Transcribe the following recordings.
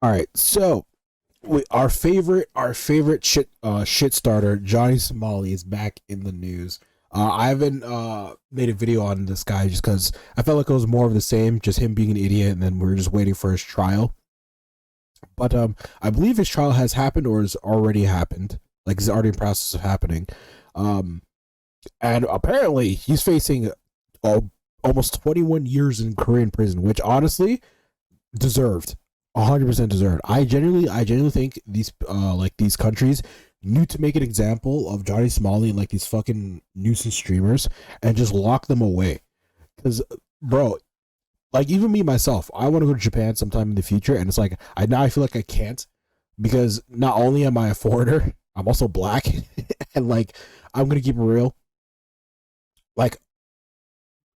All right, so our favorite shit starter Johnny Somali is back in the news. I haven't made a video on this guy just because I felt like it was more of the same, just him being an idiot, and then we're just waiting for his trial. But I believe his trial has happened or has already happened, like it's already in process of happening. Um, and apparently he's facing uh, almost 21 years in Korean prison, which honestly deserved, 100% deserved. I genuinely think these countries need to make an example of Johnny Somali and like these fucking nuisance streamers and just lock them away. Because, bro, like even me myself, I want to go to Japan sometime in the future, and it's like I feel like I can't because not only am I a foreigner, I'm also black, and like I'm gonna keep it real. Like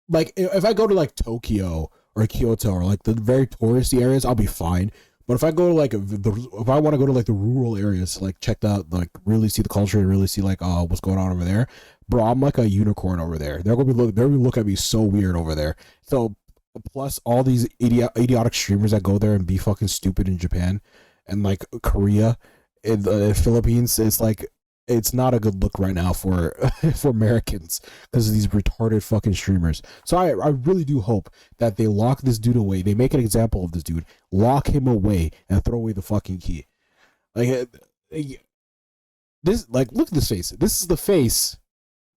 if I go to like Tokyo or Kyoto or like the very touristy areas, I'll be fine. But if I go to like if I want to go to like the rural areas, like check out, like really see the culture and really see like what's going on over there, bro, I'm like a unicorn over there. They're gonna look at me so weird over there. So plus all these idiotic streamers that go there and be fucking stupid in Japan and like Korea in the Philippines, it's like it's not a good look right now for for Americans because of these retarded fucking streamers. So I really do hope that they lock this dude away. They make an example of this dude, lock him away, and throw away the fucking key. Like this, like look at this face. This is the face.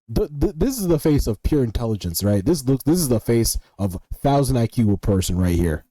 This is the face of pure intelligence, right? This is the face of 1,000 IQ person right here.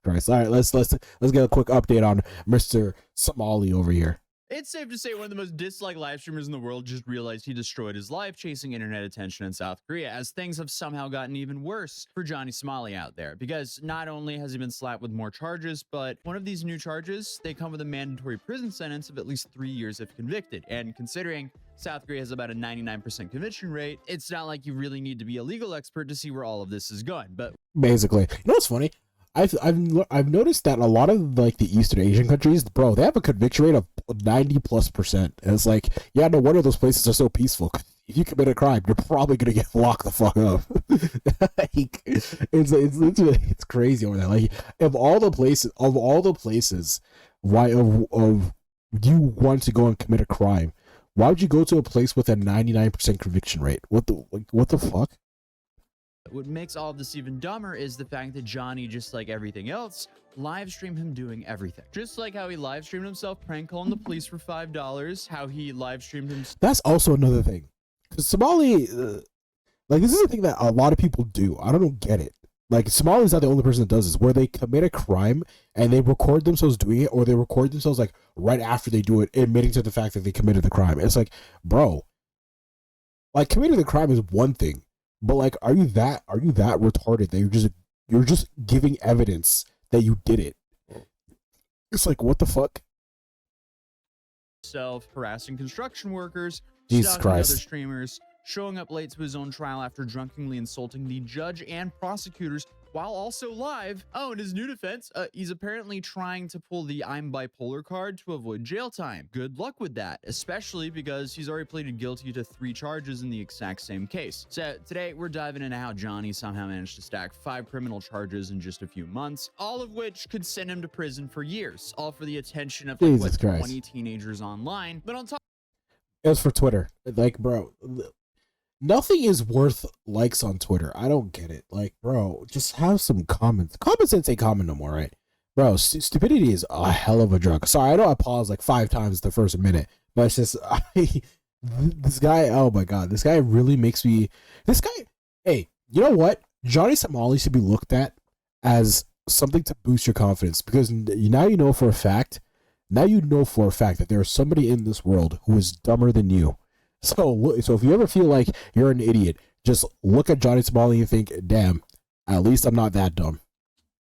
Christ. All right, let's get a quick update on Mr. Somali over here. It's safe to say one of the most disliked live streamers in the world just realized he destroyed his life chasing internet attention in South Korea, as things have somehow gotten even worse for Johnny Somali out there. Because not only has he been slapped with more charges, but one of these new charges, they come with a mandatory prison sentence of at least 3 years if convicted. And considering South Korea has about a 99% conviction rate, it's not like you really need to be a legal expert to see where all of this is going. But basically, you know what's funny? I've noticed that a lot of like the Eastern Asian countries, bro, they have a conviction rate of 90+%. And it's like, yeah, no wonder those places are so peaceful. If you commit a crime, you're probably gonna get locked the fuck up. Like, it's crazy over there. Like of all the places, why of you want to go and commit a crime, why would you go to a place with a 99% conviction rate? What the fuck? what makes all of this even dumber is the fact that Johnny, just like everything else, live streamed him doing everything. Just like how he live streamed himself prank calling the police for $5, how he live streamed himself. That's also another thing. Because Somali, like this is a thing that a lot of people do. I don't get it. Like Somali is not the only person that does this, where they commit a crime and they record themselves doing it, or they record themselves like right after they do it, admitting to the fact that they committed the crime. It's like, bro, like committing the crime is one thing, but like, are you that retarded that you're just giving evidence that you did it? It's like, what the fuck? Harassing construction workers, Jesus stalking other Christ. streamers, showing up late to his own trial after drunkenly insulting the judge and prosecutors while also live. Oh, in his new defense, he's apparently trying to pull the I'm bipolar card to avoid jail time. Good luck with that, especially because he's already pleaded guilty to 3 charges in the exact same case. So today we're diving into how Johnny somehow managed to stack 5 criminal charges in just a few months, all of which could send him to prison for years, all for the attention of like, Jesus what, Christ. 20 teenagers online. But on top It was for Twitter. Like, bro, nothing is worth likes on Twitter. I don't get it. Like, bro, just have some common sense ain't common no more, right? Bro, stupidity is a hell of a drug. Sorry, I know I paused like 5 times the first minute, but it's just this guy. Oh my god, this guy really makes me. This guy. Hey, you know what? Johnny Somali should be looked at as something to boost your confidence because now you know for a fact. Now you know for a fact that there is somebody in this world who is dumber than you. So if you ever feel like you're an idiot, just look at Johnny Somali and think, damn, at least I'm not that dumb.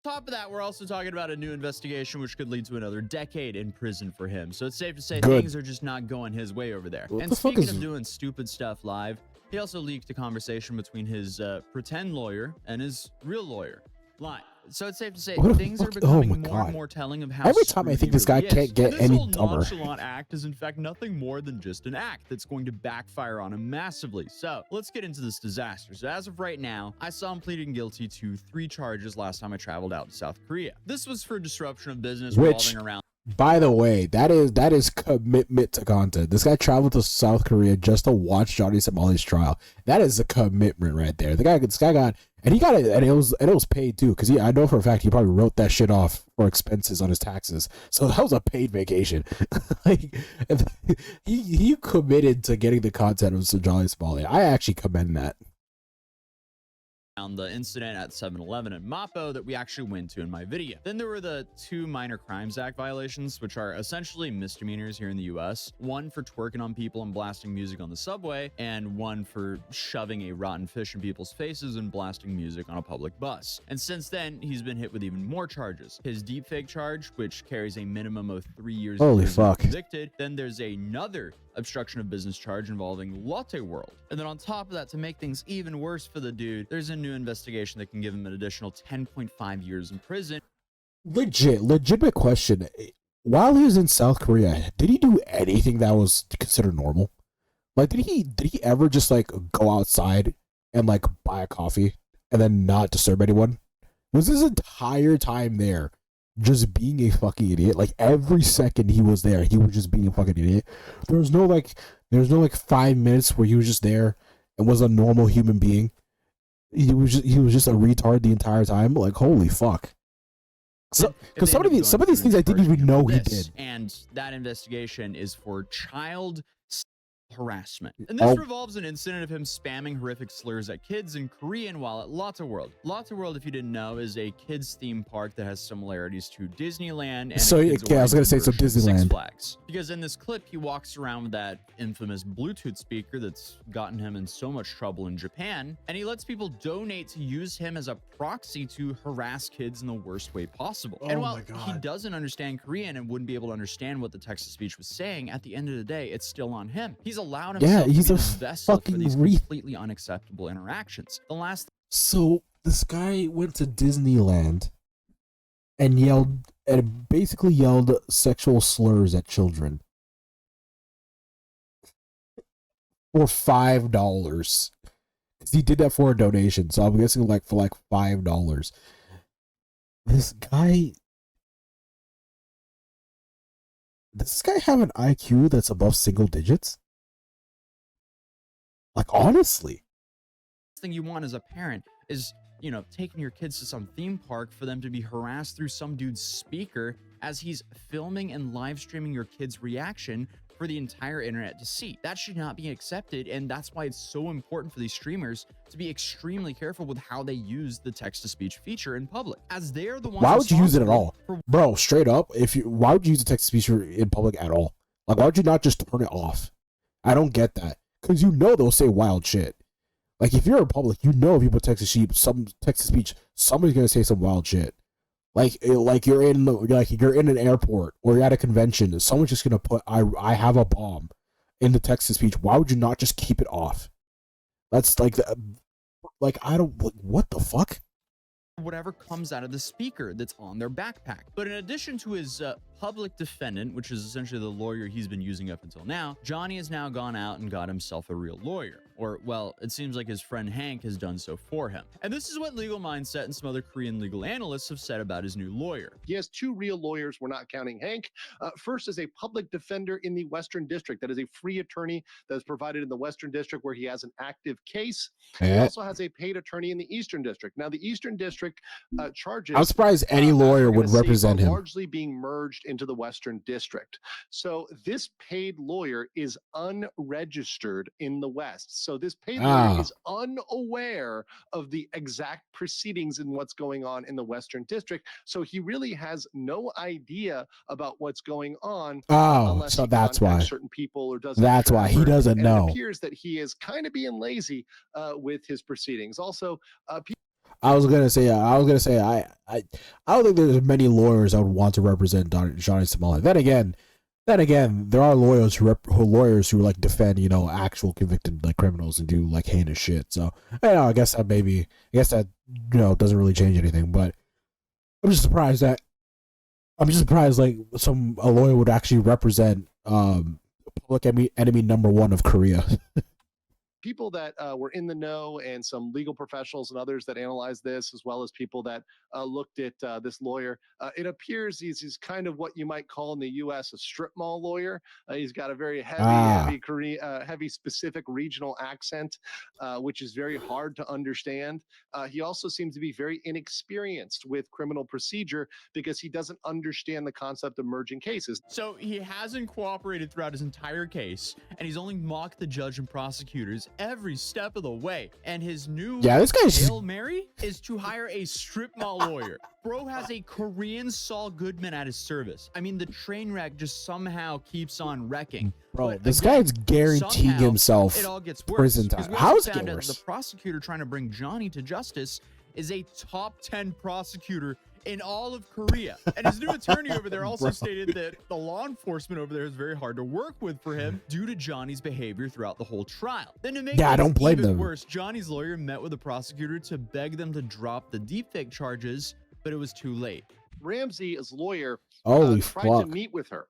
of that, we're also talking about a new investigation which could lead to another decade in prison for him. So it's safe to say Good. things are just not going his way over there. What And the fuck speaking is- of doing stupid stuff live, he also leaked a conversation between his pretend lawyer and his real lawyer. Live. So it's safe to say What the things are fuck? Oh becoming my more and God. more telling of how Every time I screwed think he this guy really can't is. get And this any whole dumber. nonchalant act is in fact nothing more than just an act that's going to backfire on him massively. So let's get into this disaster. So as of right now, I saw him pleading guilty to 3 charges last time I traveled out to South Korea. This was for disruption of business Which, revolving around. by the way, that is commitment to content. This guy traveled to South Korea just to watch Johnny Somali's trial. That is a commitment right there. This guy got, and he got it, and it was paid too. Because I know for a fact he probably wrote that shit off for expenses on his taxes. So that was a paid vacation. Like, he committed to getting the content of Johnny Somali. I actually commend that. The incident at 7-Eleven in Mapo that we actually went to in my video. Then there were the 2 Minor Crimes Act violations, which are essentially misdemeanors here in the US. One for twerking on people and blasting music on the subway, and one for shoving a rotten fish in people's faces and blasting music on a public bus. And since then, he's been hit with even more charges. His deepfake charge, which carries a minimum of 3 years Holy fuck. convicted. Then there's another obstruction of business charge involving Latte World. And then on top of that, to make things even worse for the dude, there's a new investigation that can give him an additional 10.5 years in prison. Legitimate question. While he was in South Korea, did he do anything that was considered normal? Like, did he ever just like go outside and like buy a coffee and then not disturb anyone? Was his entire time there just being a fucking idiot? Like, every second he was there, he was just being a fucking idiot. There was no like 5 minutes where he was just there and was a normal human being. He was just a retard the entire time. Like, holy fuck. So, because some of these things I didn't even know he did. And that investigation is for child harassment. And this revolves an incident of him spamming horrific slurs at kids in Korean while at Lotte World. Lotte World, if you didn't know, is a kids theme park that has similarities to Disneyland. And so okay, I was gonna say so Disneyland. Six Flags. Because in this clip, he walks around with that infamous Bluetooth speaker that's gotten him in so much trouble in Japan, and he lets people donate to use him as a proxy to harass kids in the worst way possible. And while he doesn't understand Korean and wouldn't be able to understand what the text-to-speech was saying, at the end of the day, it's still on him. He's allowed himself to be the vessel for these completely unacceptable interactions. The last. So this guy went to Disneyland and basically yelled sexual slurs at children for $5. Because he did that for a donation, so I'm guessing for $5. This guy. Does this guy have an IQ that's above single digits? Like, honestly. Thing you want as a parent is, you know, taking your kids to some theme park for them to be harassed through some dude's speaker as he's filming and live streaming your kid's reaction for the entire internet to see. That should not be accepted, and that's why it's so important for these streamers to be extremely careful with how they use the text-to-speech feature in public, as they're the ones. Why would you use it at all, bro? Straight up, why would you use the text-to-speech in public at all? Like, why would you not just turn it off? I don't get that, because you know they'll say wild shit. Like, if you're in public, you know if you put text-to-speech, somebody's gonna say some wild shit. Like you're in an airport or you're at a convention, someone's just gonna put I have a bomb in the text to speech. Why would you not just keep it off? That's like I don't, what the fuck? Whatever comes out of the speaker that's on their backpack. But in addition to his public defendant, which is essentially the lawyer he's been using up until now, Johnny has now gone out and got himself a real lawyer. Or, well, it seems like his friend Hank has done so for him. And this is what Legal Mindset and some other Korean legal analysts have said about his new lawyer. He has 2 real lawyers, we're not counting Hank. First is a public defender in the Western District. That is a free attorney that is provided in the Western District where he has an active case. He also has a paid attorney in the Eastern District. Now, the Eastern District charges... I'm surprised any lawyer would represent him. ...largely being merged into the Western District. So this paid lawyer is unregistered in the West. So this paid lawyer is unaware of the exact proceedings and what's going on in the Western District. So he really has no idea about what's going on. So that's why certain people or doesn't. That's why he doesn't know. It appears that he is kind of being lazy with his proceedings. Also, I was gonna say I don't think there's many lawyers that would want to represent Johnny Somali. Then again, there are lawyers who like defend, you know, actual convicted like criminals and do like heinous shit. So I guess that you know, doesn't really change anything. But I'm just surprised that like a lawyer would actually represent public enemy number one of Korea. People that were in the know and some legal professionals and others that analyzed this, as well as people that looked at this lawyer, it appears he's kind of what you might call in the U.S. a strip mall lawyer. He's got a very heavy Korean, heavy specific regional accent, which is very hard to understand. He also seems to be very inexperienced with criminal procedure because he doesn't understand the concept of merging cases. So he hasn't cooperated throughout his entire case, and he's only mocked the judge and prosecutors every step of the way. And his new this guy's Hail Mary is to hire a strip mall lawyer. Bro has a Korean Saul Goodman at his service. I mean, the train wreck just somehow keeps on wrecking. Bro, But this again, guy's guaranteeing somehow himself it all gets worse. prison 'Cause time. we How also is it found out worse? the prosecutor trying to bring Johnny to justice is a top 10 prosecutor in all of Korea. And his new attorney over there also stated that the law enforcement over there is very hard to work with for him due to Johnny's behavior throughout the whole trial. Then to make I don't blame even them. worse, Johnny's lawyer met with the prosecutor to beg them to drop the deepfake charges, but it was too late. Ramsey's lawyer Holy tried fuck. to meet with her,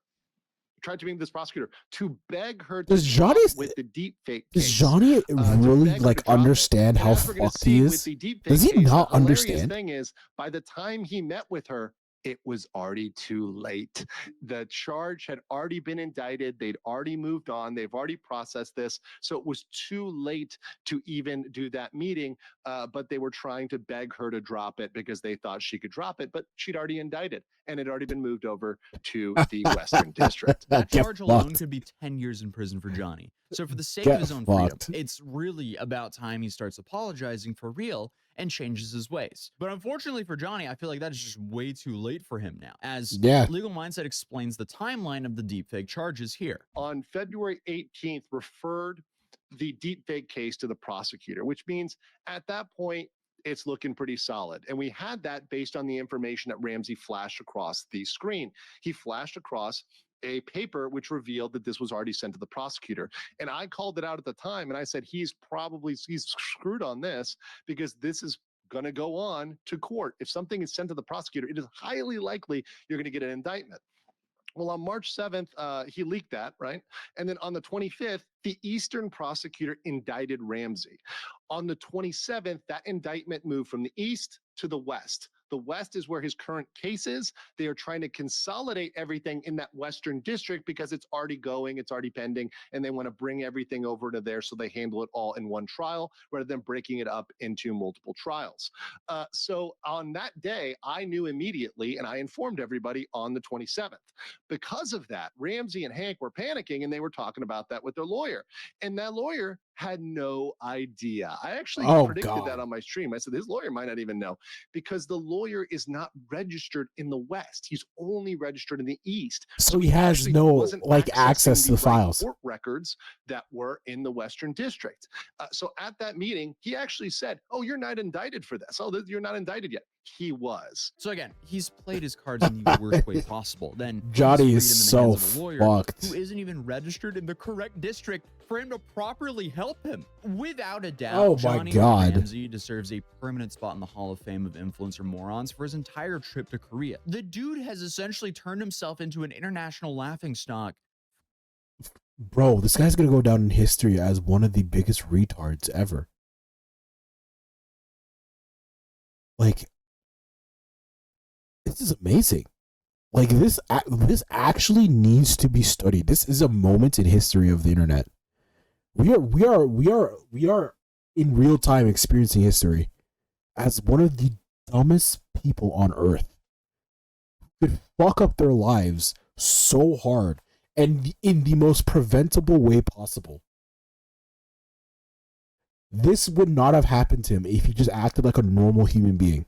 tried to meet with this prosecutor to beg her to Does stop Johnny- with the deepfake Does case. Johnny To really beg her like to drop it. understand And how as we're gonna fucked see he with is? the deepfake Does he case, not the hilarious understand? thing is, by the time he met with her, it was already too late. The charge had already been indicted. They'd already moved on. They've already processed this. So it was too late to even do that meeting. But they were trying to beg her to drop it because they thought she could drop it. But she'd already indicted and it had already been moved over to the Western District. That Get charge alone fucked. could be 10 years in prison for Johnny. So for the sake Get of his own fucked. freedom, it's really about time he starts apologizing for real and changes his ways. But unfortunately for Johnny, I feel like that is just way too late for him now, as Yeah. Legal Mindset explains the timeline of the deepfake charges here. On February 18th, referred the deepfake case to the prosecutor, which means at that point, it's looking pretty solid. And we had that based on the information that Ramsey flashed across the screen. He flashed across a paper which revealed that this was already sent to the prosecutor. And I called it out at the time and I said, he's screwed on this because this is going to go on to court. If something is sent to the prosecutor, it is highly likely you're going to get an indictment. Well, on March 7th, he leaked that, right? And then on the 25th, the Eastern prosecutor indicted Ramsey. On the 27th, that indictment moved from the East to the West. The West is where his current case is. They are trying to consolidate everything in that Western district because it's already going, it's already pending, and they want to bring everything over to there so they handle it all in one trial rather than breaking it up into multiple trials. So on that day, I knew immediately, and I informed everybody on the 27th. Because of that, Ramsey and Hank were panicking, and they were talking about that with their lawyer. And that lawyer had no idea. I actually predicted that on my stream. I said, his lawyer might not even know because the lawyer is not registered in the West. He's only registered in the East. So he has no like access to the files. Court records that were in the Western District. So at that meeting, he actually said, oh, you're not indicted for this. Oh, you're not indicted yet. He was. So again, he's played his cards in the worst way possible. Then Johnny he's is freed him in the so hands of a lawyer fucked. who isn't even registered in the correct district for him to properly help him. Without a doubt, Oh my Johnny God. Ramsey deserves a permanent spot in the Hall of Fame of influencer morons for his entire trip to Korea. The dude has essentially turned himself into an international laughingstock. Bro, this guy's gonna go down in history as one of the biggest retards ever. Like, this is amazing. Like this actually needs to be studied. This is a moment in history of the internet. We are in real time experiencing history as one of the dumbest people on earth could fuck up their lives so hard and in the most preventable way possible. This would not have happened to him if he just acted like a normal human being.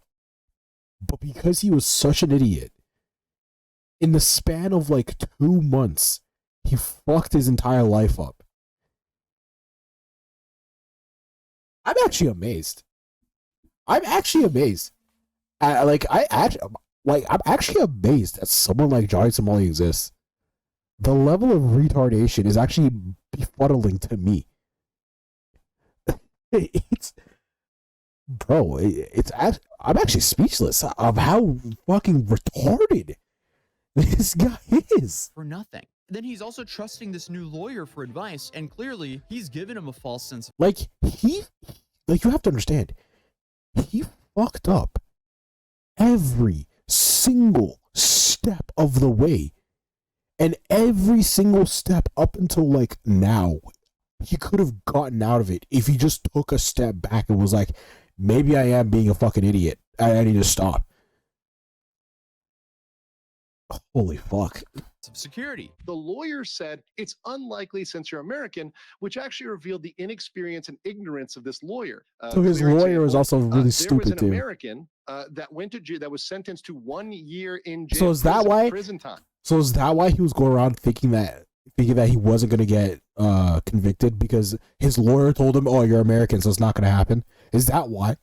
But because he was such an idiot, in the span of like 2 months, he fucked his entire life up. I'm actually amazed. I'm actually amazed. I'm actually amazed that someone like Johnny Somali exists. The level of retardation is actually befuddling to me. bro, I'm actually speechless of how fucking retarded this guy is. For nothing. Then he's also trusting this new lawyer for advice, and clearly he's given him a false sense of Like you have to understand, he fucked up every single step of the way. And every single step up until like now, he could have gotten out of it if he just took a step back and was like, maybe I am being a fucking idiot. I need to stop. Holy fuck. security. The lawyer said it's unlikely since you're American, which actually revealed the inexperience and ignorance of this lawyer. So his Clear lawyer was example, also really there was stupid an too. American that went to jail, that was sentenced to 1 year in jail. So is that why? Prison time. So is that why he was going around thinking that he wasn't going to get convicted because his lawyer told him, "Oh, you're American, so it's not going to happen." Is that why?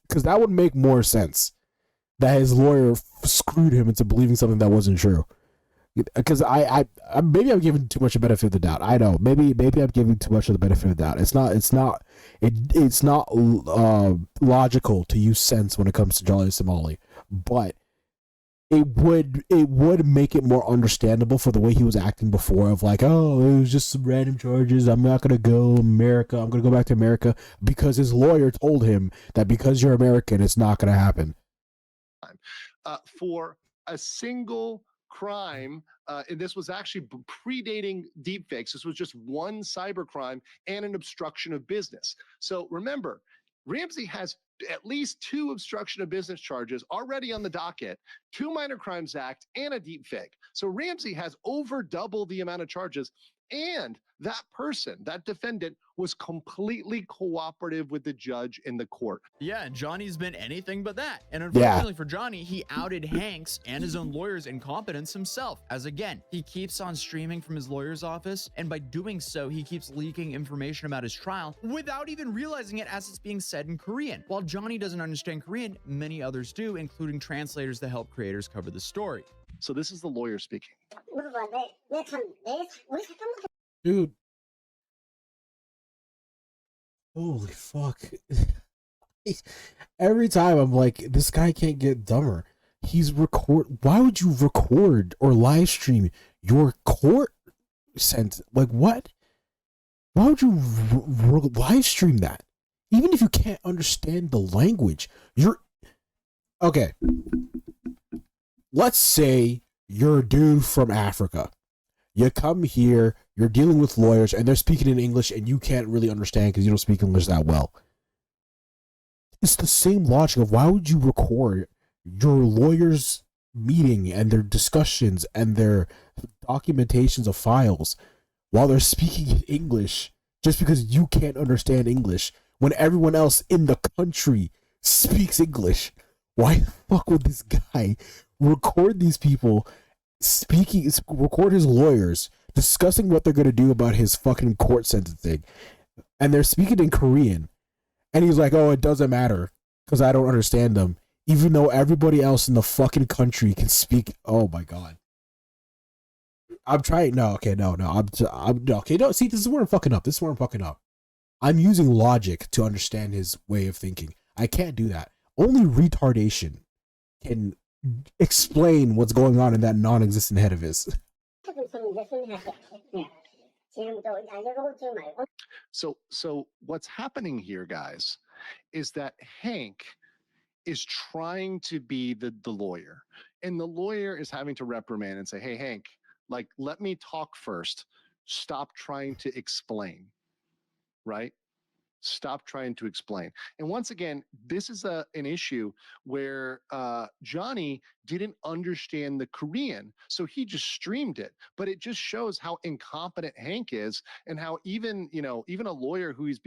Because that would make more sense. That his lawyer screwed him into believing something that wasn't true. Because I maybe I'm giving too much a benefit of the doubt. I know maybe I'm giving too much of the benefit of the doubt. It's not logical to use sense when it comes to Jolly Somali, but it would make it more understandable for the way he was acting before, of like, oh, it was just some random charges, I'm not gonna go America, I'm gonna go back to America, because his lawyer told him that because you're American it's not gonna happen. For a single crime, and this was actually predating deepfakes. This was just one cybercrime and an obstruction of business. So remember, Ramsey has at least 2 obstruction of business charges already on the docket, 2 Minor Crimes Act, and a deepfake. So Ramsey has over double the amount of charges. And that person, that defendant, was completely cooperative with the judge in the court. Yeah, and Johnny's been anything but that. And unfortunately for Johnny, he outed Hank's and his own lawyer's incompetence himself, as again, he keeps on streaming from his lawyer's office, and by doing so, he keeps leaking information about his trial without even realizing it as it's being said in Korean. While Johnny doesn't understand Korean, many others do, including translators that help creators cover the story. So this is the lawyer speaking. Dude. Holy fuck. Every time I'm like, this guy can't get dumber. Why would you record or live stream your court sentence? Like, what? Why would you live stream that? Even if you can't understand the language, okay. Let's say you're a dude from Africa. You come here, you're dealing with lawyers, and they're speaking in English, and you can't really understand because you don't speak English that well. It's the same logic of why would you record your lawyers' meeting and their discussions and their documentations of files while they're speaking in English just because you can't understand English when everyone else in the country speaks English? Why the fuck would this guy record these people record his lawyers discussing what they're going to do about his fucking court sentencing, and they're speaking in Korean, and he's like, oh, it doesn't matter because I don't understand them, even though everybody else in the fucking country can speak. Oh my god. I'm trying. No, okay, no. Okay, no. See, this is where I'm fucking up. I'm using logic to understand his way of thinking. I can't do that. Only retardation can explain what's going on in that non-existent head of his. So what's happening here, guys, is that Hank is trying to be the lawyer, and the lawyer is having to reprimand and say, hey, Hank, like, let me talk first. Stop trying to explain, right? Stop trying to explain. And once again, this is an issue where Johnny didn't understand the Korean, so he just streamed it. But it just shows how incompetent Hank is, and how even a lawyer who he's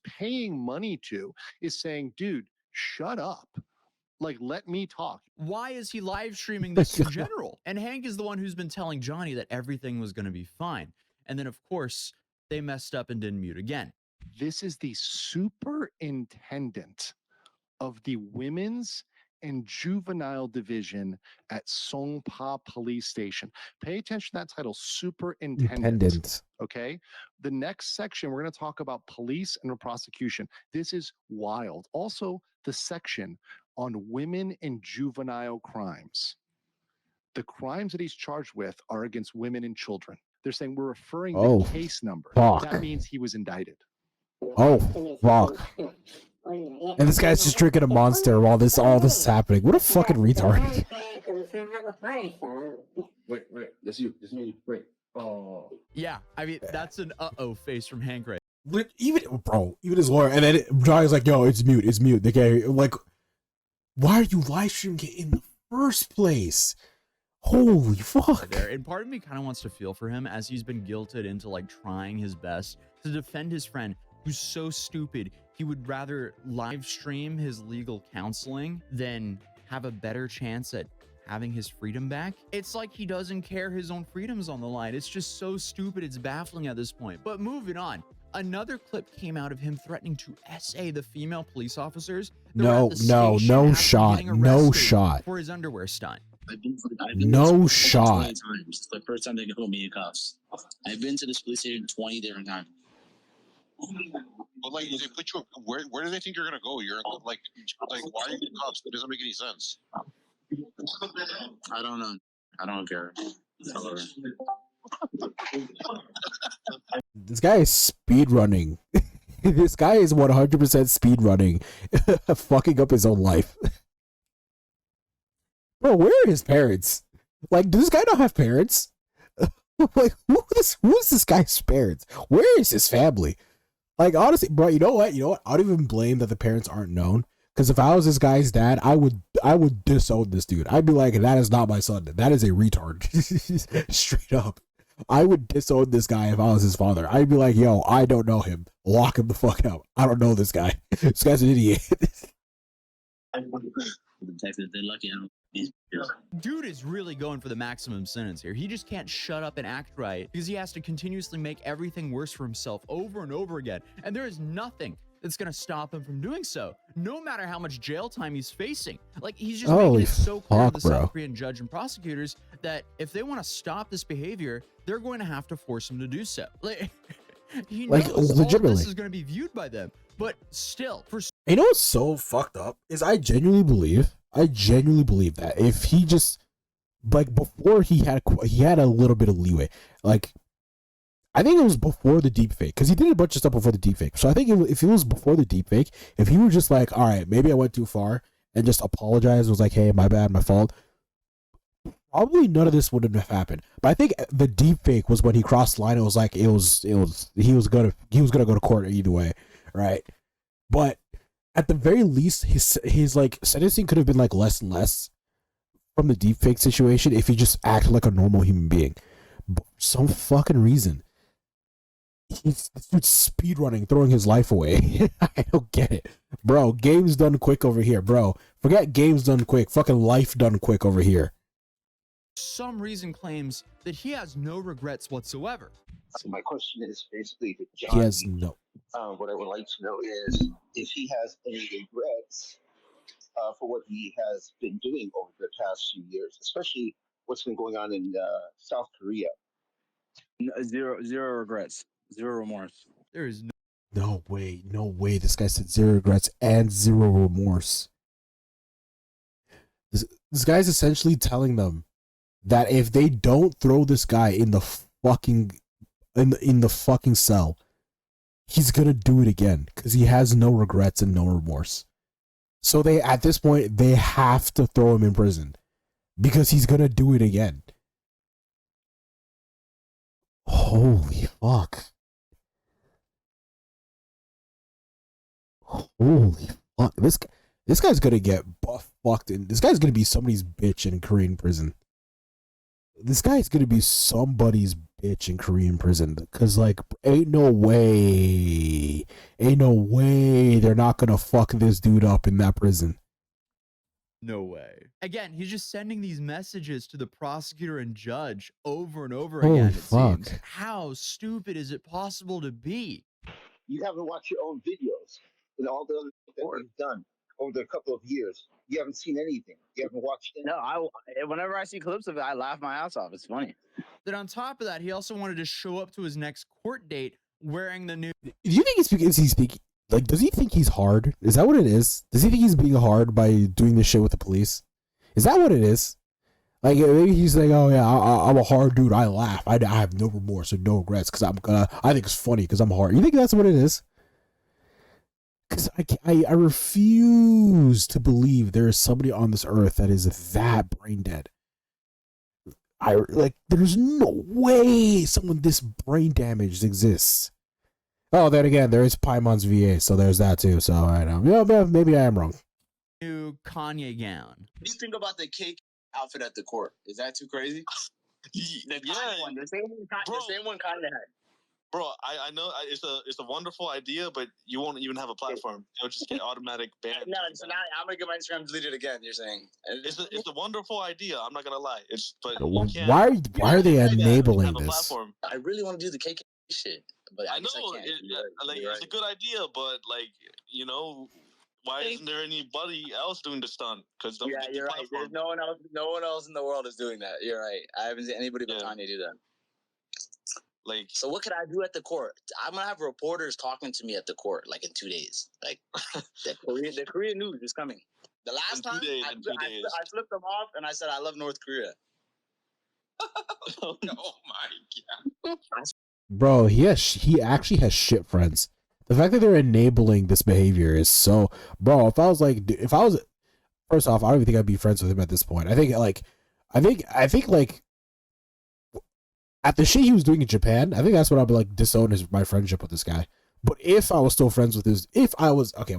paying money to is saying, dude, shut up. Like, let me talk. Why is he live streaming this in general? And Hank is the one who's been telling Johnny that everything was going to be fine. And then, of course, they messed up and didn't mute again. This is the superintendent of the Women's and Juvenile Division at Songpa Police Station. Pay attention to that title, Superintendent. Dependent. Okay. The next section, we're going to talk about police and prosecution. This is wild. Also, the section on women and juvenile crimes. The crimes that he's charged with are against women and children. They're saying we're referring Oh, the case number. fuck. That means he was indicted. Oh, fuck. And this guy's just drinking a Monster while all this is happening. What a fucking retard. Wait, that's you. That's me. Wait. Oh. Yeah, I mean, that's an uh-oh face from Hank right. Even his lawyer, and then Johnny's like, yo, it's mute. The guy, like, why are you live streaming it in the first place? Holy fuck. There. And part of me kind of wants to feel for him as he's been guilted into like trying his best to defend his friend who's so stupid he would rather live stream his legal counseling than have a better chance at having his freedom back. It's like he doesn't care his own freedom's on the line. It's just so stupid. It's baffling at this point. But moving on. Another clip came out of him threatening to SA the female police officers. No shot. For his underwear stunt. I've been No shot. 20 times. It's the first time they can put me in cuffs. I've been to this police station 20 different times. But like, they put you. Where do they think you're gonna go? You're like, why are you in cuffs? It doesn't make any sense. I don't know. I don't care. This guy is speed running. This guy is 100% speed running, fucking up his own life. Bro, where are his parents? Like, does this guy not have parents? Like, who's this guy's parents? Where is his family? Like, honestly, bro, you know what? I don't even blame that the parents aren't known. Because if I was this guy's dad, I would disown this dude. I'd be like, that is not my son. That is a retard. Straight up. I would disown this guy if I was his father. I'd be like, yo, I don't know him. Lock him the fuck up. I don't know this guy. This guy's an idiot. They're lucky I don't. Dude is really going for the maximum sentence here. He just can't shut up and act right because he has to continuously make everything worse for himself over and over again. And there is nothing that's going to stop him from doing so, no matter how much jail time he's facing. Like, he's just making it so clear to the South Korean judge and prosecutors that if they want to stop this behavior, they're going to have to force him to do so. Like, he knows legitimately all this is going to be viewed by them, but still. You know what's so fucked up is I genuinely believe that if he just, like, before he had a little bit of leeway, like, I think it was before the deepfake, because he did a bunch of stuff before the deepfake. So I think if it was before the deepfake, if he were just like, all right, maybe I went too far, and just apologized, was like, hey, my bad, my fault, probably none of this wouldn't have happened. But I think the deepfake was when he crossed the line. It was like he was gonna go to court either way, right? But at the very least, his like sentencing could have been like less and less from the deepfake situation if he just acted like a normal human being. But for some fucking reason, this dude's speed running, throwing his life away. I don't get it, bro. Games done quick over here, bro. Forget games done quick. Fucking life done quick over here. Some reason claims that he has no regrets whatsoever. So my question is basically to Johnny. He has no. What I would like to know is if he has any regrets for what he has been doing over the past few years, especially what's been going on in South Korea. Zero regrets. Zero remorse. There is no way. This guy said zero regrets and zero remorse. This guy's essentially telling them that if they don't throw this guy in the fucking cell, he's gonna do it again because he has no regrets and no remorse. So at this point they have to throw him in prison because he's gonna do it again. Holy fuck. Holy fuck. This guy's gonna get fucked in. This guy's gonna be somebody's bitch in Korean prison. This guy's gonna be somebody's bitch in Korean prison. Because, like, ain't no way they're not gonna fuck this dude up in that prison. no way. Again, he's just sending these messages to the prosecutor and judge over and over Holy again. fuck. Seems. How stupid is it possible to be? You haven't watched your own videos and all the other that we've done over the couple of years. You haven't seen anything. You haven't watched it. No, whenever I see clips of it, I laugh my ass off. It's funny. Then on top of that, he also wanted to show up to his next court date wearing the new. Do you think he's speaking? Like, does he think he's hard? Is that what it is? Does he think he's being hard by doing this shit with the police? Is that what it is? Like, maybe he's like, oh yeah, I'm a hard dude. I laugh. I have no remorse or no regrets because I think it's funny because I'm hard. You think that's what it is? Because I refuse to believe there is somebody on this earth that is that brain dead. There's no way someone this brain damaged exists. Oh, then again, there is Paimon's VA, so there's that too. So I know, yeah, maybe I am wrong. New Kanye gown. What do you think about the cake outfit at the court? Is that too crazy? The Kanye one, the same one Kanye had. Bro, I know it's a wonderful idea, but you won't even have a platform. You'll just get automatic banned. No, so now I'm gonna get my Instagram deleted again. You're saying it's a wonderful idea. I'm not gonna lie. Why are they enabling this? I really want to do the KK shit, but I know it's a good idea, but why isn't there anybody else doing the stunt? Because you're right. There's no one else in the world is doing that. You're right. I haven't seen anybody but Kanye do that. So what could I do at the court? I'm gonna have reporters talking to me at the court like in 2 days. Like the Korean news is coming. The last time I flipped them off and I said I love North Korea. Oh my god, bro! He actually has shit friends. The fact that they're enabling this behavior is so, bro. If I was first off, I don't even think I'd be friends with him at this point. I think at the shit he was doing in Japan, I think that's when I'd be like disown my friendship with this guy. But if I was still friends with what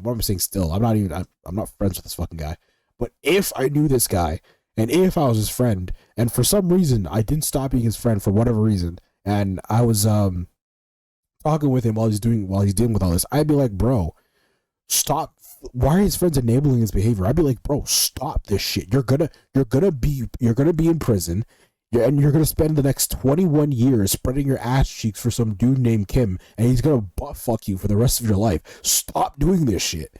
I'm saying still, I'm not friends with this fucking guy. But if I knew this guy, and if I was his friend, and for some reason I didn't stop being his friend for whatever reason, and I was talking with him while he's dealing with all this, I'd be like, bro, stop. Why are his friends enabling his behavior? I'd be like, bro, stop this shit. You're gonna be in prison. And you're going to spend the next 21 years spreading your ass cheeks for some dude named Kim, and he's going to butt fuck you for the rest of your life. Stop doing this shit.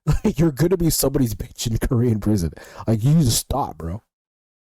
Like, you're going to be somebody's bitch in Korean prison. Like, you need to stop, bro.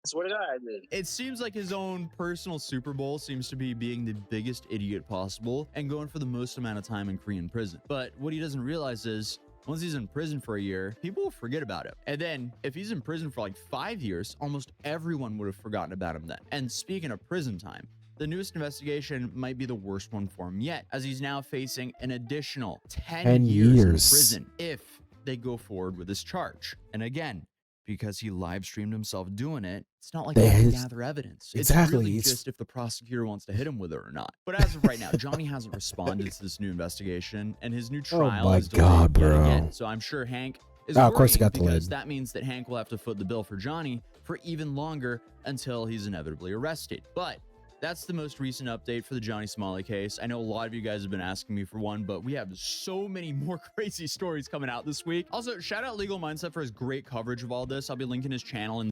That's what I did. It seems like his own personal Super Bowl seems to be being the biggest idiot possible and going for the most amount of time in Korean prison. But what he doesn't realize is, once he's in prison for a year, people will forget about him. And then if he's in prison for like 5 years, almost everyone would have forgotten about him then. And speaking of prison time, the newest investigation might be the worst one for him yet, as he's now facing an additional 10 years in prison if they go forward with this charge. And again, because he live streamed himself doing it, it's not like they can gather evidence. Exactly. It's really just if the prosecutor wants to hit him with it or not. But as of right now, Johnny hasn't responded to this new investigation, and his new trial is delayed yet again. So I'm sure Hank is worried, of course it got delayed, because that means that Hank will have to foot the bill for Johnny for even longer until he's inevitably arrested. But that's the most recent update for the Johnny Somali case. I know a lot of you guys have been asking me for one, but we have so many more crazy stories coming out this week. Also, shout out Legal Mindset for his great coverage of all this. I'll be linking his channel in.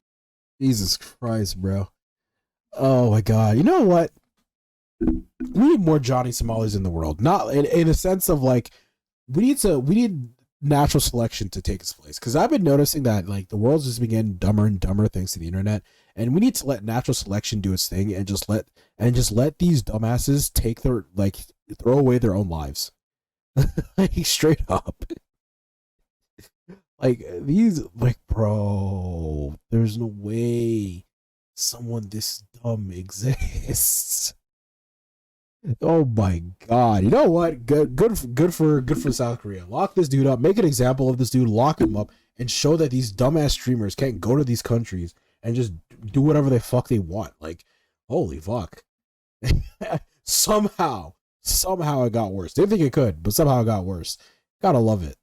Jesus Christ, bro. Oh my God. You know what? We need more Johnny Somalis in the world. Not in a sense of like, we need natural selection to take its place. Because I've been noticing that like the world's just been getting dumber and dumber thanks to the internet. And we need to let natural selection do its thing and just let these dumbasses take throw away their own lives. Like, straight up. Bro, there's no way someone this dumb exists. Oh my God. You know what? Good for South Korea. Lock this dude up. Make an example of this dude. Lock him up and show that these dumbass streamers can't go to these countries and just do whatever the fuck they want. Like, holy fuck. Somehow it got worse. Didn't think it could, but somehow it got worse. Gotta love it.